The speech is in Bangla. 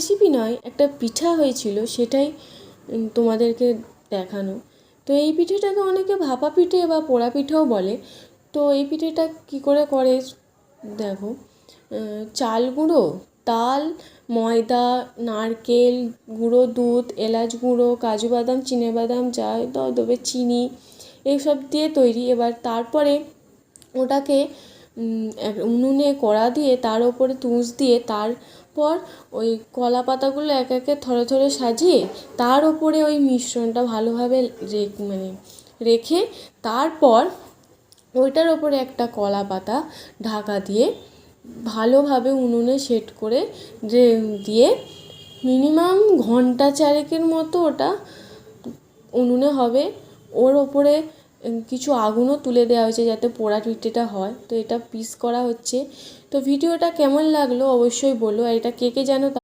রেসিপি নয়, একটা পিঠা হয়েছিল, সেটাই তোমাদেরকে দেখানো। তো এই পিঠেটাকে অনেকে ভাপা পিঠে বা পোড়া পিঠেও বলে। তো এই পিঠেটা কী করে করে দেখো। চাল গুঁড়ো, তাল, ময়দা, নারকেল গুঁড়ো, দুধ, এলাচ গুঁড়ো, কাজু বাদাম, চিনেবাদাম, যা দাও দেবে, চিনি, এইসব দিয়ে তৈরি। এবার তারপরে ওটাকে উনুনে কড়া দিয়ে তার ওপরে তুষ দিয়ে, তারপর ওই কলা পাতাগুলো এক একে থরে থরে সাজিয়ে তার ওপরে ওই মিশ্রণটা ভালোভাবে রেখে তারপর ওইটার ওপরে একটা কলা পাতা ঢাকা দিয়ে ভালোভাবে উনুনে সেট করে দিয়ে মিনিমাম ঘন্টা চারেকের মতো ওটা উনুনে হবে। ওর ওপরে কিছু আগুনও তুলে দেওয়া হয়েছে যাতে পোড়া পিঠেটা হয়। তো এটা পিস করা হচ্ছে। তো ভিডিওটা কেমন লাগলো অবশ্যই বলো, আর এটা কে কে জানো